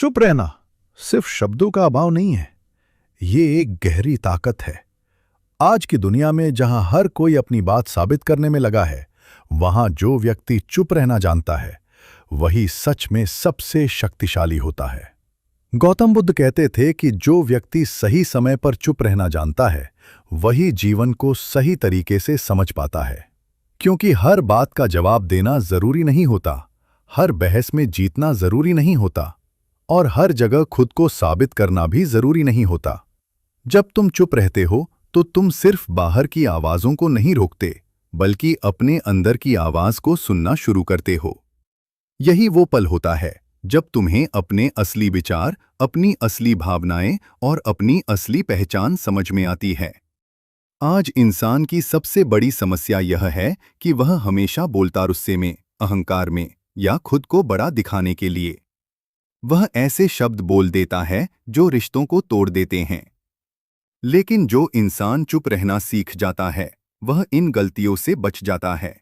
चुप रहना सिर्फ शब्दों का अभाव नहीं है, ये एक गहरी ताकत है। आज की दुनिया में जहां हर कोई अपनी बात साबित करने में लगा है, वहां जो व्यक्ति चुप रहना जानता है, वही सच में सबसे शक्तिशाली होता है। गौतम बुद्ध कहते थे कि जो व्यक्ति सही समय पर चुप रहना जानता है, वही जीवन को सही तरीके से समझ पाता है। क्योंकि हर बात का जवाब देना जरूरी नहीं होता, हर बहस में जीतना जरूरी नहीं होता, और हर जगह खुद को साबित करना भी जरूरी नहीं होता। जब तुम चुप रहते हो तो तुम सिर्फ बाहर की आवाजों को नहीं रोकते, बल्कि अपने अंदर की आवाज को सुनना शुरू करते हो। यही वो पल होता है जब तुम्हें अपने असली विचार, अपनी असली भावनाएं और अपनी असली पहचान समझ में आती है। आज इंसान की सबसे बड़ी समस्या यह है कि वह हमेशा बोलता गुस्से में, अहंकार में या खुद को बड़ा दिखाने के लिए। वह ऐसे शब्द बोल देता है जो रिश्तों को तोड़ देते हैं। लेकिन जो इंसान चुप रहना सीख जाता है, वह इन गलतियों से बच जाता है।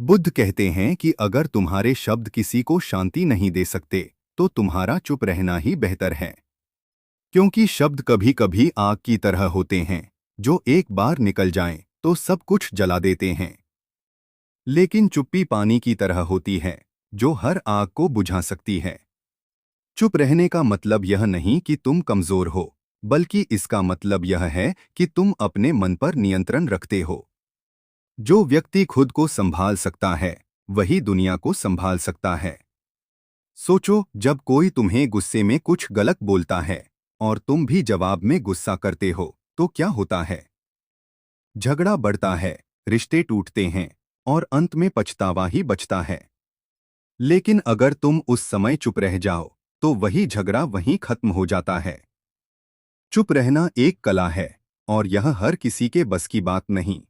बुद्ध कहते हैं कि अगर तुम्हारे शब्द किसी को शांति नहीं दे सकते, तो तुम्हारा चुप रहना ही बेहतर है। क्योंकि शब्द कभी कभी आग की तरह होते हैं, जो एक बार निकल जाएं तो सब कुछ जला देते हैं। लेकिन चुप्पी पानी की तरह होती है, जो हर आग को बुझा सकती है। चुप रहने का मतलब यह नहीं कि तुम कमजोर हो, बल्कि इसका मतलब यह है कि तुम अपने मन पर नियंत्रण रखते हो। जो व्यक्ति खुद को संभाल सकता है, वही दुनिया को संभाल सकता है। सोचो, जब कोई तुम्हें गुस्से में कुछ गलत बोलता है और तुम भी जवाब में गुस्सा करते हो, तो क्या होता है? झगड़ा बढ़ता है, रिश्ते टूटते हैं और अंत में पछतावा ही बचता है। लेकिन अगर तुम उस समय चुप रह जाओ, तो वही झगड़ा वहीं खत्म हो जाता है। चुप रहना एक कला है और यह हर किसी के बस की बात नहीं।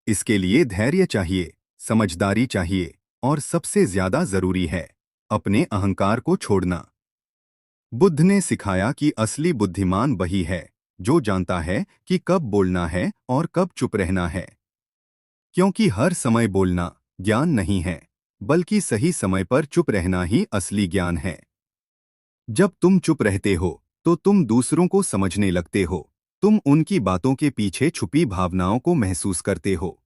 इसके लिए धैर्य चाहिए, समझदारी चाहिए और सबसे ज्यादा जरूरी है अपने अहंकार को छोड़ना। बुद्ध ने सिखाया कि असली बुद्धिमान वही है जो जानता है कि कब बोलना है और कब चुप रहना है। क्योंकि हर समय बोलना ज्ञान नहीं है, बल्कि सही समय पर चुप रहना ही असली ज्ञान है। जब तुम चुप रहते हो तो तुम दूसरों को समझने लगते हो, तुम उनकी बातों के पीछे छुपी भावनाओं को महसूस करते हो,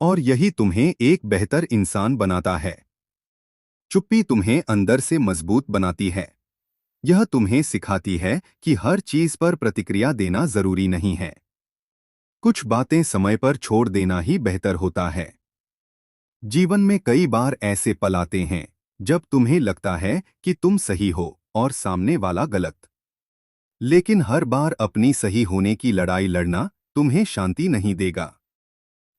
और यही तुम्हें एक बेहतर इंसान बनाता है। चुप्पी तुम्हें अंदर से मजबूत बनाती है। यह तुम्हें सिखाती है कि हर चीज पर प्रतिक्रिया देना जरूरी नहीं है। कुछ बातें समय पर छोड़ देना ही बेहतर होता है। जीवन में कई बार ऐसे पल आते हैं जब तुम्हें लगता है कि तुम सही हो और सामने वाला गलत। लेकिन हर बार अपनी सही होने की लड़ाई लड़ना तुम्हें शांति नहीं देगा।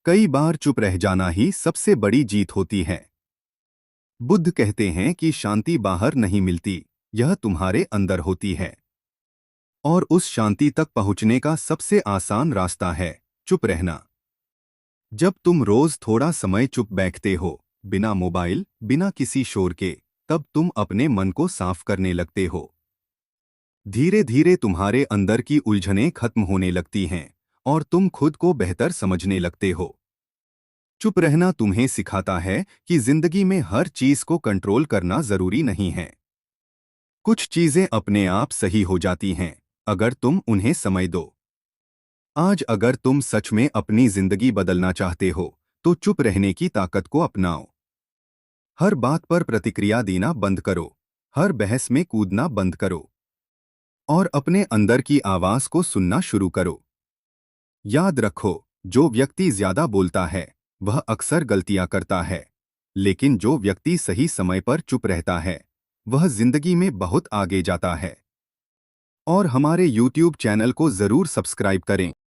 कई बार चुप रह जाना ही सबसे बड़ी जीत होती है। बुद्ध कहते हैं कि शांति बाहर नहीं मिलती, यह तुम्हारे अंदर होती है। और उस शांति तक पहुंचने का सबसे आसान रास्ता है चुप रहना। जब तुम रोज थोड़ा समय चुप बैठते हो, बिना मोबाइल, बिना किसी शोर के, तब तुम अपने मन को साफ करने लगते हो। धीरे धीरे तुम्हारे अंदर की उलझनें खत्म होने लगती हैं और तुम खुद को बेहतर समझने लगते हो। चुप रहना तुम्हें सिखाता है कि जिंदगी में हर चीज को कंट्रोल करना जरूरी नहीं है। कुछ चीजें अपने आप सही हो जाती हैं अगर तुम उन्हें समय दो। आज अगर तुम सच में अपनी जिंदगी बदलना चाहते हो, तो चुप रहने की ताकत को अपनाओ। हर बात पर प्रतिक्रिया देना बंद करो, हर बहस में कूदना बंद करो और अपने अंदर की आवाज को सुनना शुरू करो। याद रखो, जो व्यक्ति ज्यादा बोलता है वह अक्सर गलतियां करता है, लेकिन जो व्यक्ति सही समय पर चुप रहता है वह जिंदगी में बहुत आगे जाता है। और हमारे YouTube चैनल को जरूर सब्सक्राइब करें।